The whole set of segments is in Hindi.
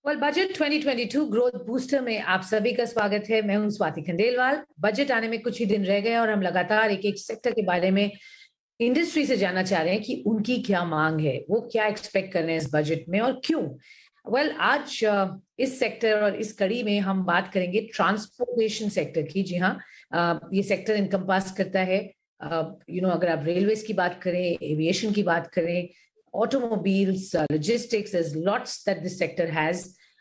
बजट 2022 ग्रोथ बूस्टर में आप सभी का स्वागत है। मैं हूं स्वाति खंडेलवाल। बजट आने में कुछ ही दिन रह गए और हम लगातार एक एक सेक्टर के बारे में इंडस्ट्री से जानना चाह रहे हैं कि उनकी क्या मांग है, वो क्या एक्सपेक्ट कर रहे हैं इस बजट में और क्यों। आज इस सेक्टर और इस कड़ी में हम बात करेंगे ट्रांसपोर्टेशन सेक्टर की। जी हाँ, ये सेक्टर इनकम्पास करता है अगर आप रेलवेज की बात करें, एविएशन की बात करें, automobiles, logistics, there's lots that this sector has.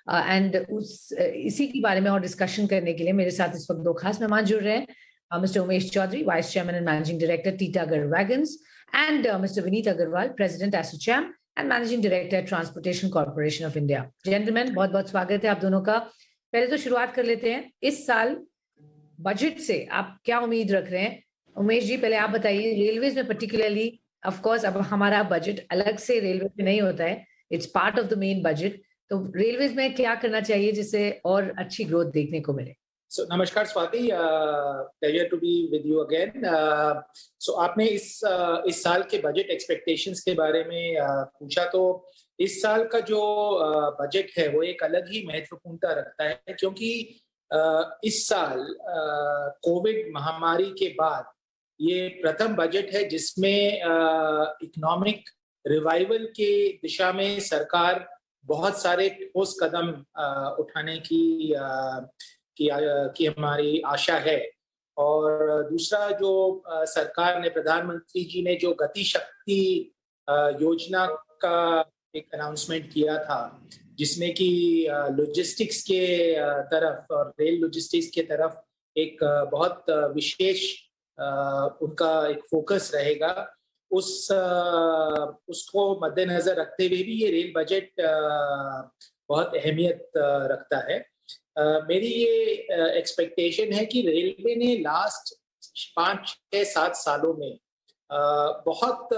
इसी के बारे में और डिस्कशन करने के लिए मेरे साथ इस वक्त दो खास मेहमान जुड़ रहे हैं। Mister Umesh Chaudhary, vice chairman and managing director Titagarh wagons, and mister Vineet Agarwal, president ASSOCHAM and managing director transportation corporation of India. Gentleman, बहुत बहुत स्वागत है आप दोनों का। पहले तो शुरुआत कर लेते हैं, इस साल बजट से आप क्या उम्मीद रख रहे हैं? उमेश जी, पहले आप बताइए। रेलवेज में पर्टिकुलरली, ऑफ कोर्स अब हमारा बजट अलग से रेलवे में नहीं होता है, it's part of the main budget, तो रेलवेज में क्या करना चाहिए जिससे और अच्छी ग्रोथ देखने को मिले? So, नमस्कार Swati, pleasure to be with you again. So आपने इस साल के बजट एक्सपेक्टेशंस के बारे में पूछा, तो इस साल का जो बजट है वो एक अलग ही महत्वपूर्णता रखता है, क्योंकि इस साल कोविड महामारी के बाद ये प्रथम बजट है जिसमें इकोनॉमिक रिवाइवल के दिशा में सरकार बहुत सारे ठोस कदम उठाने की हमारी आशा है। और दूसरा, जो सरकार ने, प्रधानमंत्री जी ने जो गति शक्ति योजना का एक अनाउंसमेंट किया था, जिसमें कि लॉजिस्टिक्स के तरफ और रेल लॉजिस्टिक्स के तरफ एक बहुत विशेष उनका एक फोकस रहेगा, उसको मद्देनजर रखते हुए भी ये रेल बजट बहुत अहमियत रखता है। मेरी ये एक्सपेक्टेशन है कि रेलवे ने लास्ट 5-6-7 सालों में बहुत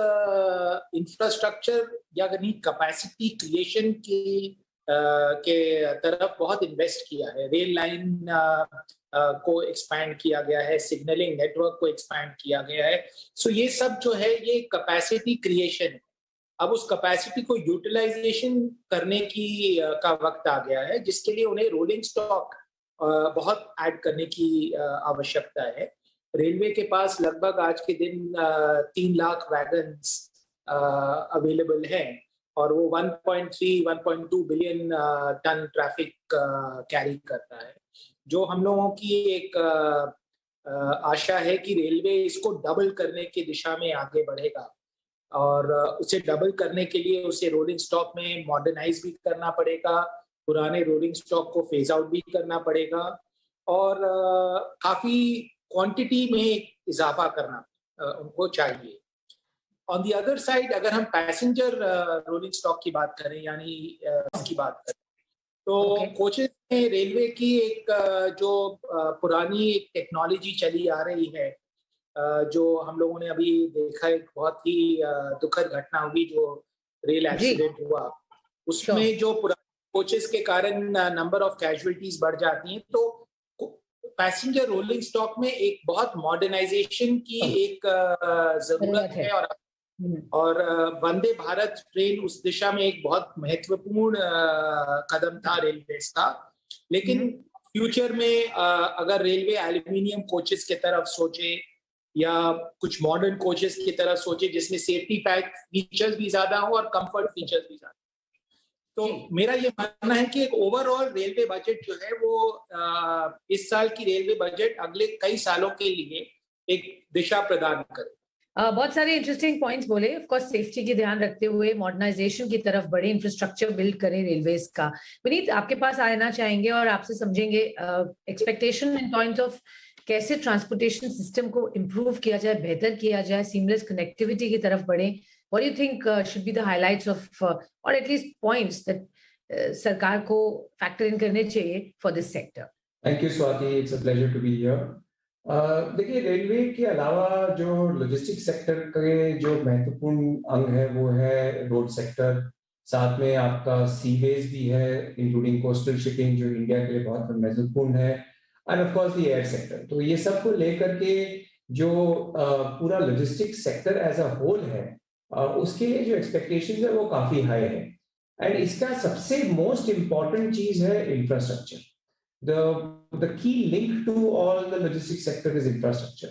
इंफ्रास्ट्रक्चर या कैपेसिटी क्रिएशन के तरफ बहुत इन्वेस्ट किया है। रेल लाइन को एक्सपैंड किया गया है, सिग्नलिंग नेटवर्क को एक्सपैंड किया गया है। सो ये सब जो है ये कैपेसिटी क्रिएशन है। अब उस कैपेसिटी को यूटिलाइजेशन करने का वक्त आ गया है, जिसके लिए उन्हें रोलिंग स्टॉक बहुत ऐड करने की आवश्यकता है। रेलवे के पास लगभग आज के दिन 3 लाख वैगन्स अवेलेबल हैं और वो 1.2 बिलियन टन ट्रैफिक कैरी करता है, जो हम लोगों की एक आशा है कि रेलवे इसको डबल करने की दिशा में आगे बढ़ेगा। और उसे डबल करने के लिए उसे रोलिंग स्टॉक में मॉडर्नाइज भी करना पड़ेगा, पुराने रोलिंग स्टॉक को फेज आउट भी करना पड़ेगा और काफी क्वांटिटी में इजाफा करना उनको चाहिए। ऑन दी अदर साइड, अगर हम पैसेंजर रोलिंग स्टॉक की बात करें, यानी इसकी बात करें, तो कोचेस में रेलवे की एक जो पुरानी टेक्नोलॉजी चली आ रही है, जो हम लोगों ने अभी देखा, एक बहुत ही दुखद घटना हुई जो रेल एक्सीडेंट हुआ, उसमें जो पुराने कोचेस के कारण नंबर ऑफ कैजुअलिटीज बढ़ जाती हैं, तो पैसेंजर रोलिंग स्टॉक में एक बहुत मॉडर्नाइजेशन की एक जरूरत है। और वंदे भारत ट्रेन उस दिशा में एक बहुत महत्वपूर्ण कदम था रेलवे का। लेकिन फ्यूचर में अगर रेलवे एल्यूमिनियम कोचेस की तरफ सोचे या कुछ मॉडर्न कोचेस की तरफ सोचे जिसमें सेफ्टी फीचर्स भी ज्यादा हो और कंफर्ट फीचर्स भी ज्यादा, तो मेरा ये मानना है कि एक ओवरऑल रेलवे बजट जो है वो इस साल की रेलवे बजट अगले कई सालों के लिए एक दिशा प्रदान करे। बहुत सारे इंटरेस्टिंग पॉइंट्स बोले। ऑफ कोर्स सेफ्टी की ध्यान रखते हुए मॉडर्नाइजेशन की तरफ बड़े इंफ्रास्ट्रक्चर बिल्ड करें रेलवेज का। विनीत, आपके पास आना चाहेंगे और आपसे समझेंगे एक्सपेक्टेशन इन पॉइंट ऑफ कैसे ट्रांसपोर्टेशन सिस्टम को इम्प्रूव किया जाए, बेहतर किया जाए, सीमलेस कनेक्टिविटी की तरफ बढ़े। What do you think should be the highlights of और एटलीस्ट पॉइंट्स दैट सरकार को फैक्टर इन करने चाहिए for this sector? Thank you Swati, it's a pleasure to be here. देखिए, रेलवे के अलावा जो लॉजिस्टिक सेक्टर के जो महत्वपूर्ण अंग है वो है रोड सेक्टर, साथ में आपका सीवेज भी है, इंक्लूडिंग कोस्टल शिपिंग जो इंडिया के लिए बहुत महत्वपूर्ण है, and of course the air sector. तो ये सब को लेकर के जो पूरा logistic sector as a whole है, उसके लिए जो एक्सपेक्टेशंस है वो काफी हाई है। एंड इसका सबसे मोस्ट इंपॉर्टेंट चीज है infrastructure. The key link to all the logistic sector is infrastructure.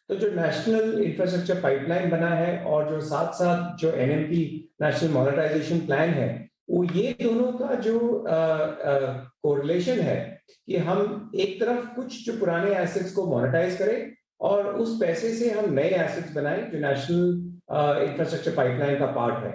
तो जो नेशनल इंफ्रास्ट्रक्चर पाइपलाइन बना है और जो साथ साथ जो एनएमपी नेशनल मोनेटाइजेशन प्लान है, वो ये दोनों का जो कोरिलेशन है कि हम एक तरफ कुछ जो पुराने एसेट्स को मोनेटाइज करें और उस पैसे से हम नए एसेट्स बनाएं जो नेशनल इंफ्रास्ट्रक्चर पाइपलाइन का पार्ट है.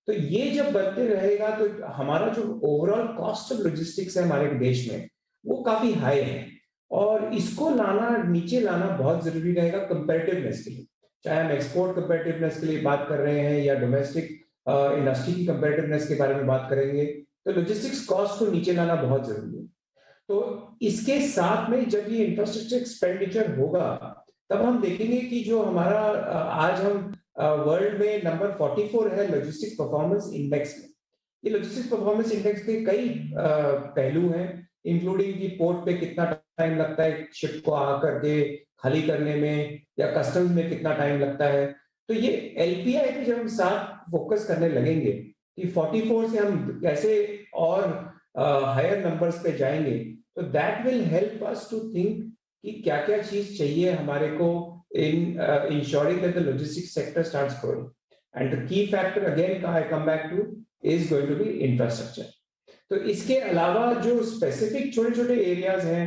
तो ये जब बनते रहेगा तो हमारा जो ओवरऑल कॉस्ट ऑफ लॉजिस्टिक्स है हमारे देश में वो काफी हाई है, और इसको नीचे लाना बहुत जरूरी रहेगा कंपैरेटिवनेस के लिए. चाहे हम एक्सपोर्ट कंपैरेटिवनेस के लिए बात कर रहे हैं या डोमेस्टिक इंडस्ट्री की कंपैरेटिवनेस के बारे में बात करेंगे, तो लॉजिस्टिक्स कॉस्ट को नीचे लाना बहुत जरूरी है. तो इसके साथ में जब ये इंफ्रास्ट्रक्चर एक्सपेंडिचर होगा तब हम देखेंगे कि जो हमारा आज हम वर्ल्ड में नंबर 44 है लॉजिस्टिक्स परफॉर्मेंस इंडेक्स में. ये लॉजिस्टिक्स परफॉर्मेंस इंडेक्स के कई पहलू हैं, इंक्लूडिंग कि पोर्ट पे कितना टाइम लगता है शिप को आकर के खाली करने में, या कस्टम्स में कितना टाइम लगता है. तो ये एलपीआई पे जब हम साथ फोकस करने लगेंगे कि 44 से हम कैसे और हायर नंबर्स पे जाएंगे, तो that will help us to think कि क्या क्या चीज चाहिए हमारे को in ensuring that the logistics sector starts growing. And the key factor again I come back to is going to be infrastructure. तो इसके अलावा जो स्पेसिफिक छोटे छोटे एरियाज हैं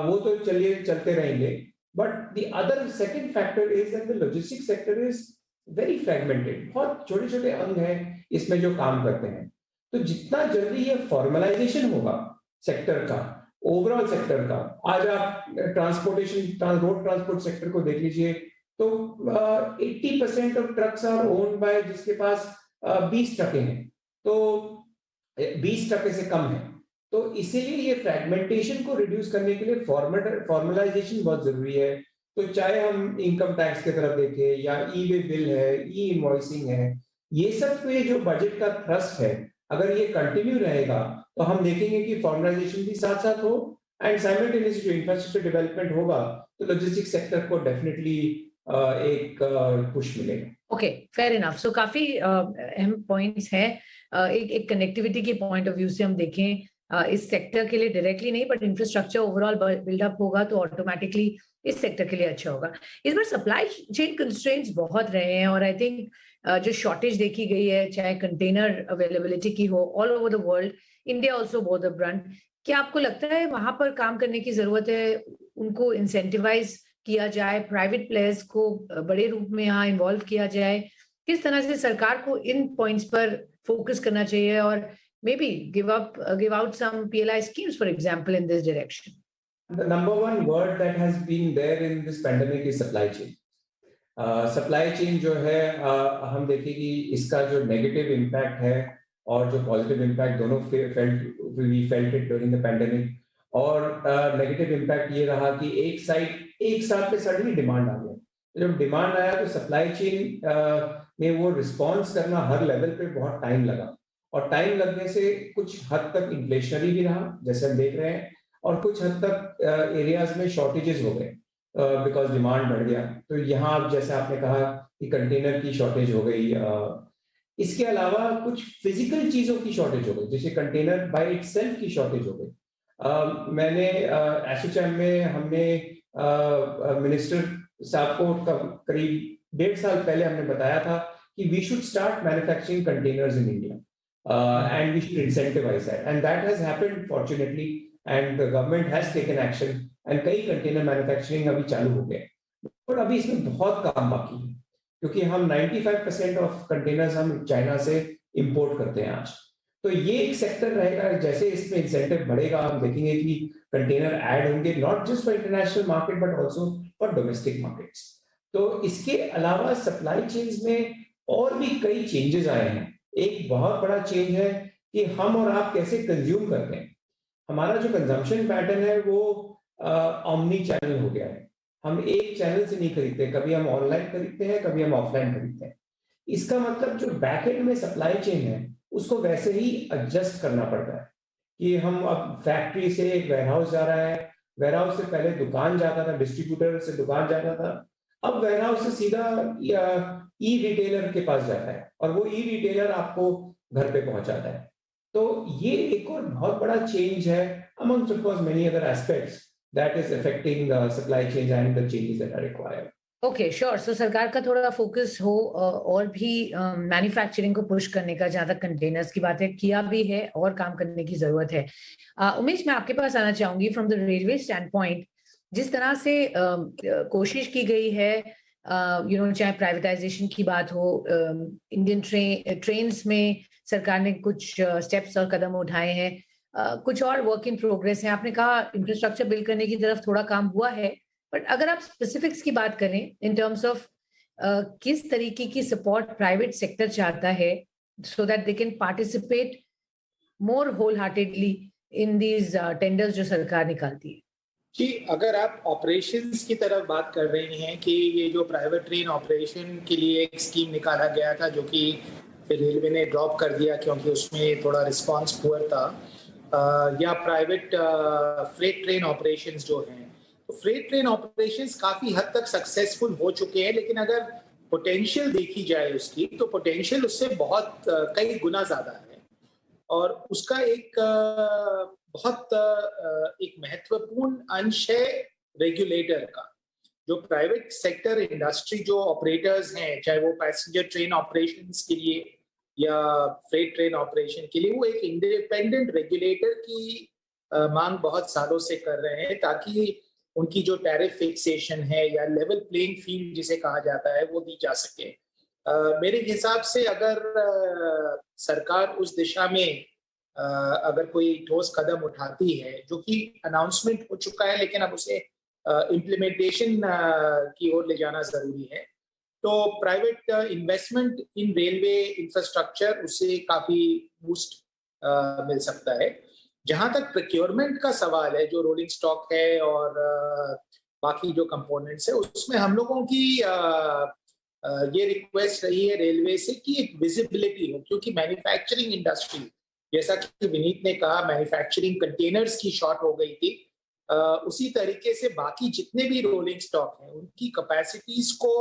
वो तो चलते रहेंगे, but the other second factor is that the logistics sector is very fragmented. बहुत छोटे छोटे अंग हैं इसमें जो काम करते हैं. तो जितना जल्दी ये फॉर्मलाइजेशन होगा सेक्टर का, ओवरऑल सेक्टर का, आज आप ट्रांसपोर्टेशन रोड ट्रांसपोर्ट सेक्टर को देख लीजिए तो 80% of trucks are owned by जिसके पास 20 ट्रकें हैं, तो 20 ट्रकें से कम है. तो इसीलिए ये फ्रैगमेंटेशन को रिड्यूस करने के लिए फॉर्मलाइजेशन बहुत जरूरी है. तो चाहे हम इनकम टैक्स की तरफ देखें या ई वे बिल है, ई इनवॉइसिंग है, ये सब पे जो बजट का थ्रस्ट है अगर ये कंटिन्यू रहेगा तो हम देखेंगे कि फॉर्मलाइजेशन भी साथ साथ हो एंड साइमल्टेनियसली जो इंफ्रास्ट्रक्चर डेवलपमेंट होगा तो लॉजिस्टिक्स सेक्टर को डेफिनेटली एक पुश मिलेगा. Okay, fair enough. सो काफी अहम पॉइंट्स हैं. एक कनेक्टिविटी के पॉइंट ऑफ व्यू से हम देखें इस सेक्टर के लिए डायरेक्टली नहीं, बट इंफ्रास्ट्रक्चर ओवरऑल बिल्डअप होगा तो ऑटोमेटिकली इस सेक्टर के लिए अच्छा होगा. इस बार सप्लाई चेन कंस्ट्रेंट्स बहुत रहे हैं और आई थिंक जो शॉर्टेज देखी गई है, चाहे कंटेनर अवेलेबिलिटी की हो all over the world, India also bore the Brunt. क्या आपको लगता है वहां पर काम करने की जरूरत है, उनको इंसेंटिवाइज किया जाए, प्राइवेट प्लेयर्स को बड़े रूप में यहाँ इन्वॉल्व किया जाए? किस तरह से सरकार को इन पॉइंट्स पर फोकस करना चाहिए और maybe give out some PLI schemes, for example, in this direction? The number one word that has been there in this pandemic is supply chain. Supply chain जो है हम देखें कि इसका जो नेगेटिव इम्पैक्ट है और जो पॉजिटिव इम्पैक्ट दोनों we felt it during the pandemic. और नेगेटिव इम्पैक्ट ये रहा कि एक साथ पे सडनली डिमांड आ गया. जब डिमांड आया तो सप्लाई चेन में वो रिस्पॉन्स करना हर लेवल पे बहुत टाइम लगा, और टाइम लगने से कुछ हद तक इन्फ्लेशनरी भी रहा जैसे हम देख रहे हैं, और कुछ हद तक एरियाज में शॉर्टेजेस हो गए बिकॉज डिमांड बढ़ गया. तो यहाँ जैसे आपने कहा कि कंटेनर की शॉर्टेज हो गई, इसके अलावा कुछ फिजिकल चीजों की शॉर्टेज हो गई, जैसे कंटेनर बाय इटसेल्फ की शॉर्टेज हो गई. मैंने एसोचैम में हमने मिनिस्टर साहब को करीब 1.5 साल पहले हमने बताया था कि we should start manufacturing containers in India. And we should incentivize that, and that has happened fortunately, and the government has taken action, and कई कंटेनर मैन्युफैक्चरिंग अभी चालू हो गए. और अभी इसमें बहुत काम बाकी है क्योंकि हम 95% ऑफ कंटेनर्स हम चाइना से इंपोर्ट करते हैं आज. तो ये एक सेक्टर रहेगा, जैसे इसमें इंसेंटिव बढ़ेगा हम देखेंगे कि कंटेनर ऐड होंगे not just for international market but also for domestic markets. तो इसके अलावा सप्लाई चेन्स में और भी कई चेंजेस आए हैं. एक बहुत बड़ा चेंज है कि हम और आप कैसे कंज्यूम करते हैं. हमारा जो कंजम्पशन पैटर्न है वो ऑमनी चैनल हो गया है. हम एक चैनल से नहीं खरीदते, कभी हम ऑनलाइन खरीदते हैं, कभी हम ऑफलाइन खरीदते हैं. इसका मतलब जो बैक एंड में सप्लाई चेन है उसको वैसे ही एडजस्ट करना पड़ता है कि हम अब फैक्ट्री से एक वेयरहाउस जा रहा है, वेयरहाउस से पहले दुकान जाता था, डिस्ट्रीब्यूटर से दुकान जाता था, अब वेयरहाउस से सीधा ई रिटेलर के पास जाता है और वो ई रिटेलर आपको घर पे पहुंचाता है. तो ये एक और बहुत बड़ा चेंज है amongst of course many other aspects that is affecting the supply chain and the changes that are required. Okay sure. So सरकार का थोड़ा फोकस हो और भी मैन्युफैक्चरिंग को पुश करने का, जहां तक कंटेनर्स की बात है किया भी है और काम करने की जरूरत है। उमेश, मैं आपके पास आना चाहूंगी from the railway stand point. जिस तरह से कोशिश की गई है, चाहे प्राइवेटाइजेशन की बात हो, इंडियन ट्रेन्स में सरकार ने कुछ स्टेप्स और कदम उठाए हैं, कुछ और वर्क इन प्रोग्रेस है। आपने कहा इंफ्रास्ट्रक्चर बिल्ड करने की तरफ थोड़ा काम हुआ है, बट अगर आप स्पेसिफिक्स की बात करें इन टर्म्स ऑफ किस तरीके की सपोर्ट प्राइवेट सेक्टर चाहता है so that they can participate more wholeheartedly in these tenders जो सरकार निकालती है। जी, अगर आप ऑपरेशंस की तरफ बात कर रहे हैं कि ये जो प्राइवेट ट्रेन ऑपरेशन के लिए एक स्कीम निकाला गया था जो कि फिर रेलवे ने ड्रॉप कर दिया क्योंकि उसमें थोड़ा रिस्पांस पुअर था, या प्राइवेट फ्रेट ट्रेन ऑपरेशंस जो हैं, तो फ्रेट ट्रेन ऑपरेशंस काफ़ी हद तक सक्सेसफुल हो चुके हैं, लेकिन अगर पोटेंशियल देखी जाए उसकी तो पोटेंशियल उससे बहुत कई गुना ज़्यादा है। और उसका एक बहुत एक महत्वपूर्ण अंश है रेगुलेटर का। जो प्राइवेट सेक्टर इंडस्ट्री जो ऑपरेटर्स हैं, चाहे वो पैसेंजर ट्रेन ऑपरेशंस के लिए या फ्रेट ट्रेन ऑपरेशन के लिए, वो एक इंडिपेंडेंट रेगुलेटर की मांग बहुत सालों से कर रहे हैं ताकि उनकी जो टैरिफ फिक्सेशन है या लेवल प्लेइंग फील्ड जिसे कहा जाता है वो दी जा सके। मेरे हिसाब से अगर सरकार उस दिशा में अगर कोई ठोस कदम उठाती है, जो कि अनाउंसमेंट हो चुका है लेकिन अब उसे इम्प्लीमेंटेशन की ओर ले जाना जरूरी है, तो प्राइवेट इन्वेस्टमेंट इन रेलवे इंफ्रास्ट्रक्चर उससे काफी बूस्ट मिल सकता है। जहां तक प्रोक्योरमेंट का सवाल है, जो रोलिंग स्टॉक है और बाकी जो कंपोनेंट्स है, उसमें हम लोगों की ये रिक्वेस्ट रही है रेलवे से कि एक विजिबिलिटी हो, क्योंकि मैन्युफैक्चरिंग इंडस्ट्री, जैसा कि विनीत ने कहा, मैन्युफैक्चरिंग कंटेनर्स की शॉर्ट हो गई थी, उसी तरीके से बाकी जितने भी रोलिंग स्टॉक हैं उनकी कैपेसिटीज को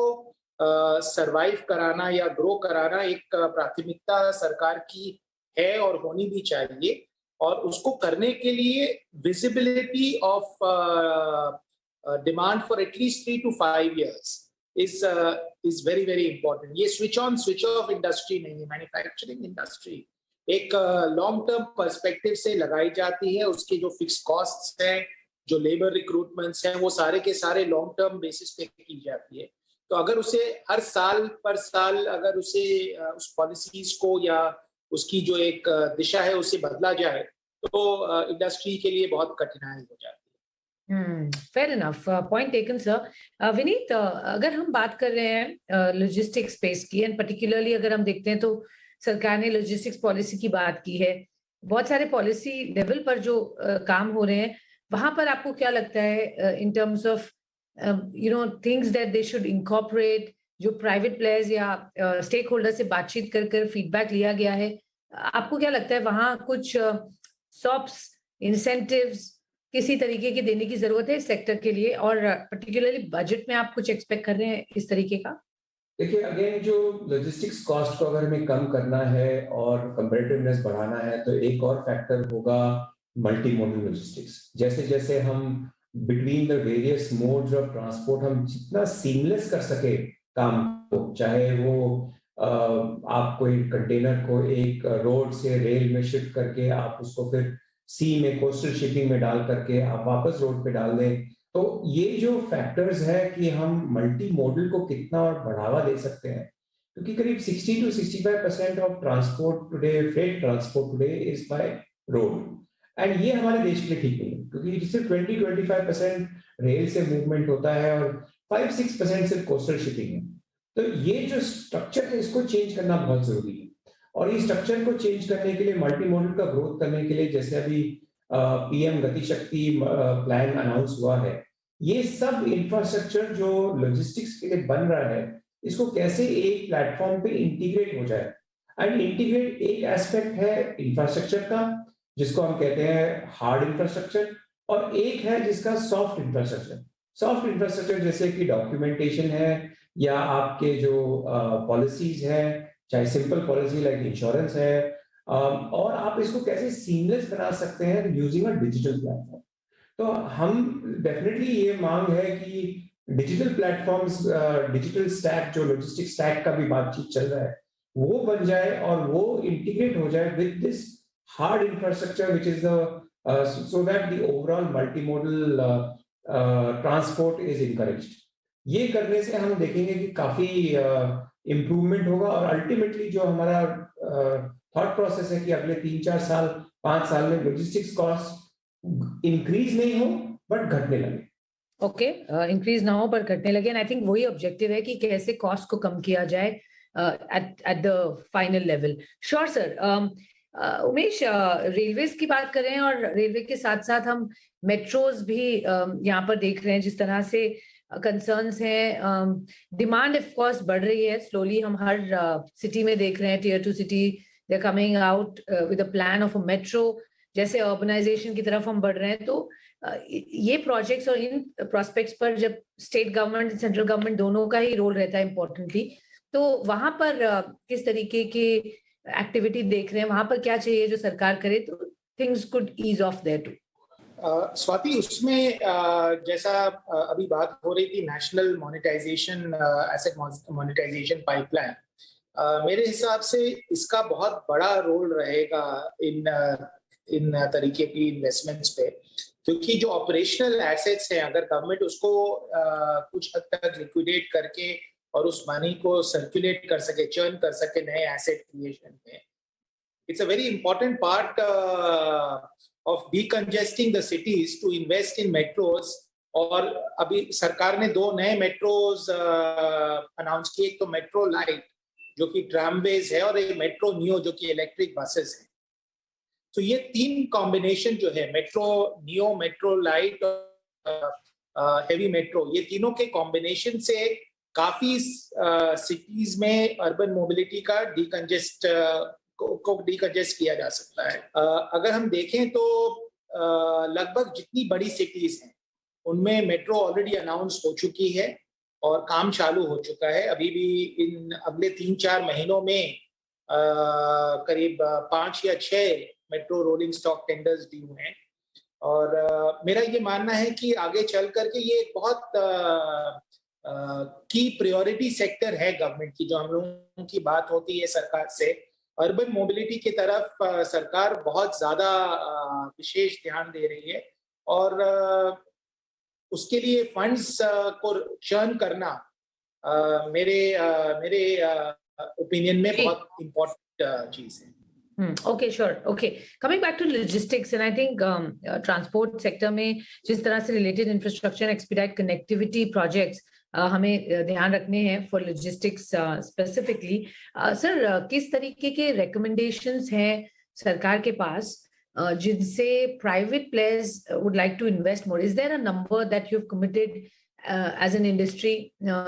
सरवाइव कराना या ग्रो कराना एक प्राथमिकता सरकार की है और होनी भी चाहिए। और उसको करने के लिए visibility of demand for at least 3 to 5 years is very very important। ये switch on switch off industry नहीं है। मैन्युफैक्चरिंग इंडस्ट्री एक लॉन्ग टर्म पर्सपेक्टिव से लगाई जाती है। उसके जो फिक्स कॉस्ट्स हैं, जो लेबर रिक्रूटमेंट्स हैं, वो सारे के सारे लॉन्ग टर्म बेसिस पे की जाती है। तो अगर उसे हर साल पर साल अगर उसे उस पॉलिसीज को या उसकी जो एक दिशा है उसे बदला जाए तो इंडस्ट्री के लिए बहुत कठिनाई हो जाती है। Fair enough, point taken sir. Vineet, अगर हम बात कर रहे हैं लॉजिस्टिक्स स्पेस की, एंड पर्टिकुलरली अगर हम देखते हैं तो सरकार ने लॉजिस्टिक्स पॉलिसी की बात की है, बहुत सारे पॉलिसी लेवल पर जो काम हो रहे हैं, वहां पर आपको क्या लगता है in terms of things that they should incorporate, जो प्राइवेट प्लेयर्स या स्टेक होल्डर से बातचीत कर फीडबैक लिया गया है, आपको क्या लगता है वहां कुछ सॉप्स, इंसेंटिव्स किसी तरीके के देने की जरूरत है इस सेक्टर के लिए, और पर्टिकुलरली बजट में आप कुछ एक्सपेक्ट कर रहे हैं इस तरीके का? देखिए, अगेन जो लॉजिस्टिक्स कॉस्ट को अगर हमें कम करना है और कंपेटिटिवनेस बढ़ाना है तो एक और फैक्टर होगा मल्टी मॉडल लॉजिस्टिक्स। जैसे जैसे हम between the various modes of transport हम जितना सीमलेस कर सके काम को, चाहे वो आप कोई कंटेनर को एक रोड से रेल में शिफ्ट करके आप उसको फिर सी में कोस्टल शिपिंग में डाल करके आप वापस रोड पे डाल दें, तो ये जो फैक्टर्स है कि हम मल्टी मॉडल को कितना और बढ़ावा दे सकते हैं, क्योंकि करीब 60 to 65% of transport today, freight transport today is by road, and ये हमारे देश के लिए ठीक नहीं है, क्योंकि सिर्फ 20-25% रेल से मूवमेंट होता है और 5-6% सिर्फ कोस्टल शिपिंग है। तो ये जो स्ट्रक्चर है इसको चेंज करना बहुत जरूरी है, और इस स्ट्रक्चर को चेंज करने के लिए, मल्टी मॉडल का ग्रोथ करने के लिए, जैसे अभी पीएम गति शक्ति प्लान अनाउंस हुआ है, ये सब इंफ्रास्ट्रक्चर जो लॉजिस्टिक्स के लिए बन रहा है, इसको कैसे एक प्लेटफॉर्म पे इंटीग्रेट हो जाए। एंड इंटीग्रेट एक एस्पेक्ट है इंफ्रास्ट्रक्चर का, जिसको हम कहते हैं हार्ड इंफ्रास्ट्रक्चर, और एक है जिसका सॉफ्ट इंफ्रास्ट्रक्चर। सॉफ्ट इंफ्रास्ट्रक्चर जैसे कि डॉक्यूमेंटेशन है या आपके जो पॉलिसीज है, चाहे सिंपल पॉलिसी लाइक इंश्योरेंस है, और आप इसको कैसे सीमलेस बना सकते हैं यूजिंग अ डिजिटल प्लेटफॉर्म। तो हम डेफिनेटली ये मांग है कि डिजिटल प्लेटफॉर्म्स, डिजिटल स्टैक, जो लॉजिस्टिक स्टैक का भी बातचीत चल रहा है, वो बन जाए और वो इंटीग्रेट हो जाए with this hard infrastructure which is the so that the overall multimodal transport is encouraged. ये करने से हम देखेंगे कि काफी इम्प्रूवमेंट होगा और अल्टीमेटली जो हमारा थॉट प्रोसेस है कि अगले 3-4 साल 5 साल में लॉजिस्टिक्स कॉस्ट इंक्रीज नहीं हो बट घटने लगे। ओके, इंक्रीज ना हो पर घटने लगे। एंड आई थिंक वही ऑब्जेक्टिव है कि कैसे कॉस्ट को कम किया जाए at the final level. Sure sir. Umesh, railways की बात करें और रेलवे के साथ साथ हम मेट्रोज भी यहाँ पर देख रहे हैं, जिस तरह से कंसर्न्स हैं। डिमांड ऑफ कोर्स बढ़ रही है स्लोली, हम हर सिटी में देख रहे हैं, tier 2 city they are coming out with a plan of a metro. जैसे अर्बनाइजेशन की तरफ हम बढ़ रहे हैं, तो ये प्रोजेक्ट्स और इन प्रोस्पेक्ट्स पर जब स्टेट गवर्नमेंट सेंट्रल गवर्नमेंट दोनों का ही रोल रहता है इम्पोर्टेंटली, तो वहां पर किस तरीके की एक्टिविटी देख रहे हैं, वहां पर क्या चाहिए जो सरकार करे तो things could ease off there too? Swati, उसमें जैसा अभी बात हो रही थी national monetisation, asset monetisation pipeline, मेरे हिसाब से इसका बहुत बड़ा रोल रहेगा इन तरीके की इन्वेस्टमेंट्स पे, क्योंकि जो ऑपरेशनल एसेट्स हैं, अगर गवर्नमेंट उसको कुछ हद तक लिक्विडेट करके और उस मनी को सर्कुलेट कर सके, चर्न कर सके नए एसेट क्रिएशन में, it's a very important part of decongesting the cities to invest in metros। और अभी सरकार ने 2 नए मेट्रोज अनाउंस किए, एक तो मेट्रो लाइट जो कि ट्रामवेज है और एक मेट्रो नियो जो कि इलेक्ट्रिक बसेस है। तो ये 3 कॉम्बिनेशन जो है, मेट्रो नियो, मेट्रो लाइट और हेवी मेट्रो, ये तीनों के कॉम्बिनेशन से काफी सिटीज में अर्बन मोबिलिटी का डिकंजेस्ट किया जा सकता है। अगर हम देखें तो लगभग जितनी बड़ी सिटीज हैं उनमें मेट्रो ऑलरेडी अनाउंस हो चुकी है और काम चालू हो चुका है। अभी भी इन अगले 3-4 महीनों में करीब 5 या 6 metro rolling stock tenders due हैं। और मेरा ये मानना है कि आगे चल करके ये एक बहुत की प्रायोरिटी सेक्टर है गवर्नमेंट की। जो हम लोगों की बात होती है सरकार से, अर्बन मोबिलिटी की तरफ सरकार बहुत ज्यादा विशेष ध्यान दे रही है और उसके लिए फंड्स को चर्न करना मेरे ओपिनियन में बहुत इम्पोर्टेंट चीज है। Okay, sure. Okay, coming back to logistics, and I think transport sector में जिस तरह से related infrastructure and expedite connectivity projects हमें ध्यान रखने हैं for logistics specifically. सर, किस तरीके के recommendations हैं सरकार के पास जिनसे private players would like to invest more? Is there a number that you've committed as an industry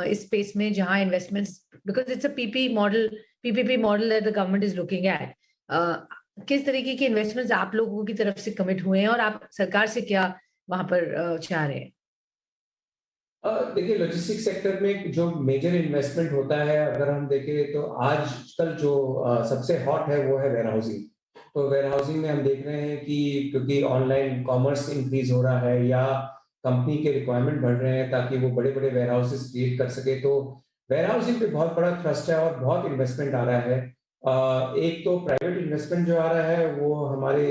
इस space में जहाँ investments, because it's a PPP model that the government is looking at. किस तरीके के इन्वेस्टमेंट्स आप लोगों की तरफ से कमिट हुए हैं और आप सरकार से क्या वहां पर चाह रहे हैं? देखिए, लॉजिस्टिक्स सेक्टर में जो मेजर इन्वेस्टमेंट होता है, अगर हम देखें तो आजकल जो सबसे हॉट है वो है वेयरहाउसिंग। तो वेयरहाउसिंग में हम देख रहे हैं कि क्योंकि ऑनलाइन कॉमर्स इंक्रीज हो रहा है या कंपनी के रिक्वायरमेंट बढ़ रहे हैं ताकि वो बड़े बड़े वेयरहाउसेस क्रिएट कर सके, तो वेयरहाउसिंग पे बहुत बड़ा थ्रस्ट है और बहुत इन्वेस्टमेंट आ रहा है। एक तो प्राइवेट इन्वेस्टमेंट जो आ रहा है वो हमारे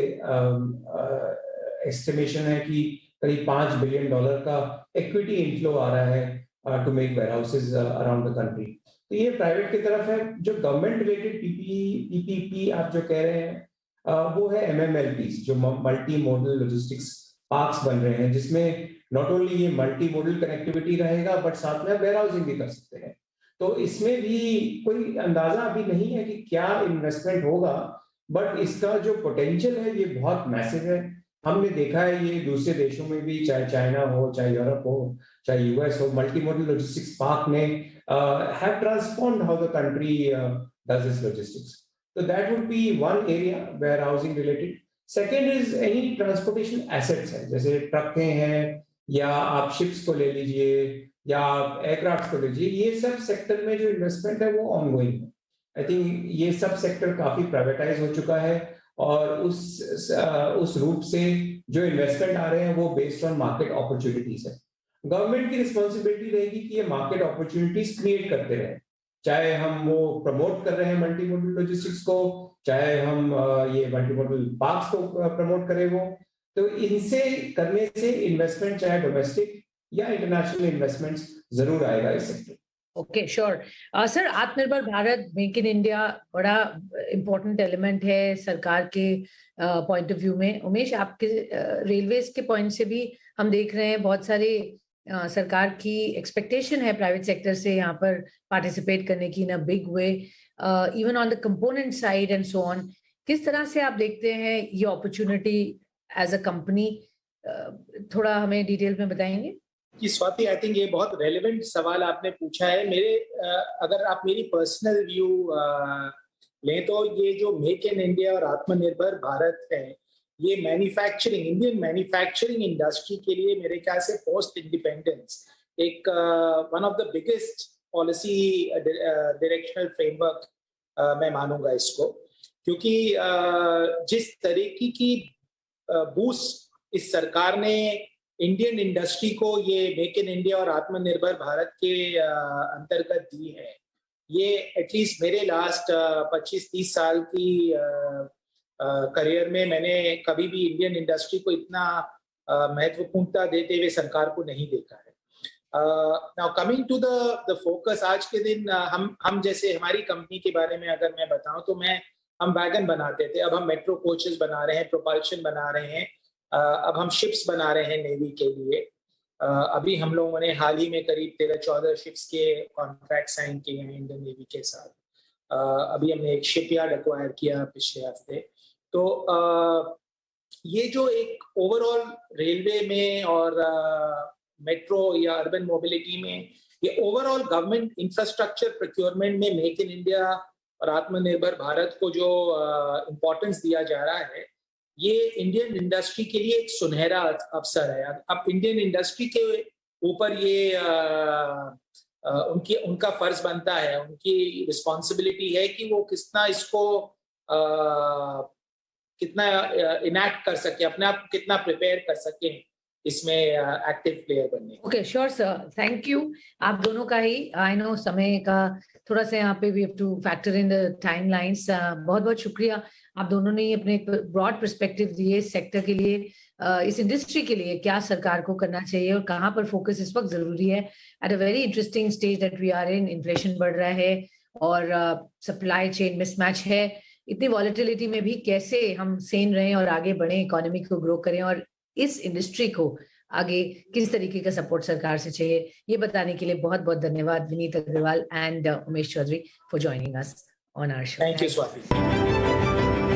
एस्टिमेशन है कि करीब $5 बिलियन का इक्विटी इनफ्लो आ रहा है to make warehouses around the country. तो ये प्राइवेट की तरफ है। जो गवर्नमेंट रिलेटेड पीपीपी आप जो कह रहे हैं वो है MMLPs, जो मल्टी मॉडल लॉजिस्टिक्स पार्क्स बन रहे हैं, जिसमें नॉट ओनली ये मल्टी मॉडल कनेक्टिविटी रहेगा बट साथ में वेयरहाउसिंग भी कर सकते हैं। तो इसमें भी कोई अंदाजा अभी नहीं है कि क्या इन्वेस्टमेंट होगा, बट इसका जो पोटेंशियल है ये बहुत मैसिव है। हमने देखा है ये दूसरे देशों में भी, चाहे चाइना हो, चाहे यूरोप हो, चाहे US हो, मल्टी मॉडल लॉजिस्टिक्स पार्क ने have transformed how the country does this logistics. तो that would be one area warehousing related. Second is any transportation assets है, जैसे ट्रकें हैं या आप शिप्स को ले लीजिए या एयरक्राफ्ट को लीजिए, ये सब सेक्टर में जो इन्वेस्टमेंट है वो ऑनगोइंग है। आई थिंक ये सब सेक्टर काफी प्राइवेटाइज हो चुका है और उस रूप से जो इन्वेस्टमेंट आ रहे हैं वो बेस्ड ऑन मार्केट अपॉर्चुनिटीज है। गवर्नमेंट की रिस्पॉन्सिबिलिटी रहेगी कि ये मार्केट अपॉर्चुनिटीज क्रिएट करते रहे, चाहे हम वो प्रमोट कर रहे हैं मल्टी मॉडल लॉजिस्टिक्स को, चाहे हम ये मल्टी मॉडल पार्क्स को प्रमोट करें वो, तो इनसे करने से इन्वेस्टमेंट चाहे डोमेस्टिक या इंटरनेशनल इन्वेस्टमेंट्स जरूर आएगा इस सेक्टर। Okay, sure sir. आत्मनिर्भर भारत, मेक इन इंडिया बड़ा इम्पोर्टेंट एलिमेंट है सरकार के पॉइंट ऑफ व्यू में। उमेश, आपके रेलवेज के पॉइंट से भी हम देख रहे हैं बहुत सारे सरकार की एक्सपेक्टेशन है प्राइवेट सेक्टर से यहाँ पर पार्टिसिपेट करने की in a big way, even on the component side and so on. किस तरह से आप देखते हैं ये अपॉर्चुनिटी एज अ कंपनी? थोड़ा हमें डिटेल में बताएंगे कि स्वाति, आई थिंक ये बहुत रेलेवेंट सवाल आपने पूछा है। मेरे अगर आप मेरी पर्सनल व्यू लें तो ये जो मेक इन इंडिया और आत्मनिर्भर भारत है, ये मैन्युफैक्चरिंग, इंडियन मैन्युफैक्चरिंग इंडस्ट्री के लिए मेरे ख्याल से पोस्ट इंडिपेंडेंस एक one of the biggest policy directional framework मैं मानूंगा इसको, क्योंकि जिस तरीके की बूस्ट इस सरकार ने इंडियन इंडस्ट्री को ये मेक इन इंडिया और आत्मनिर्भर भारत के अंतर्गत दी है, ये एटलीस्ट मेरे लास्ट 25-30 साल की करियर में मैंने कभी भी इंडियन इंडस्ट्री को इतना महत्वपूर्णता देते हुए सरकार को नहीं देखा है। Now coming to the focus, आज के दिन हम जैसे हमारी कंपनी के बारे में अगर मैं बताऊं तो हम वैगन बनाते थे, अब हम मेट्रो कोचेस बना रहे हैं, प्रोपल्शन बना रहे हैं, अब हम शिप्स बना रहे हैं नेवी के लिए। अभी हम लोगों ने हाल ही में करीब 13-14 शिप्स के कॉन्ट्रैक्ट साइन किए हैं इंडियन नेवी के साथ। अभी हमने एक शिपयार्ड एक्वायर किया पिछले हफ्ते। तो ये जो एक ओवरऑल रेलवे में और मेट्रो या अर्बन मोबिलिटी में ये ओवरऑल गवर्नमेंट इंफ्रास्ट्रक्चर प्रोक्योरमेंट में मेक इन इंडिया और आत्मनिर्भर भारत को जो इम्पोर्टेंस दिया जा रहा है, ये इंडियन इंडस्ट्री के लिए एक सुनहरा अवसर है। अब इंडियन इंडस्ट्री के ऊपर ये उनका फर्ज बनता है, उनकी रिस्पॉन्सिबिलिटी है कि वो कितना इसको कितना इनैक्ट कर सके, अपने आप कितना प्रिपेयर कर सके इसमें एक्टिव प्लेयर बनने। Okay, sure sir, thank you आप दोनों का ही। आई नो समय का थोड़ा सा यहाँ पे we have to factor in the timelines. बहुत बहुत शुक्रिया आप दोनों ने अपने ब्रॉड पर्सपेक्टिव दिए इस सेक्टर के लिए, इस इंडस्ट्री के लिए क्या सरकार को करना चाहिए और कहाँ पर फोकस इस वक्त जरूरी है। At a very interesting stage that we are in, inflation बढ़ रहा है और सप्लाई चेन मिसमैच है, इतनी वॉलेटिलिटी में भी कैसे हम सेन रहें और आगे बढ़ें, इकोनॉमी को ग्रो करें और इस इंडस्ट्री को आगे किस तरीके का सपोर्ट सरकार से चाहिए, ये बताने के लिए बहुत बहुत धन्यवाद Vineet Agarwal and Umesh Chaudhary for joining us on our show. Thank you Swati.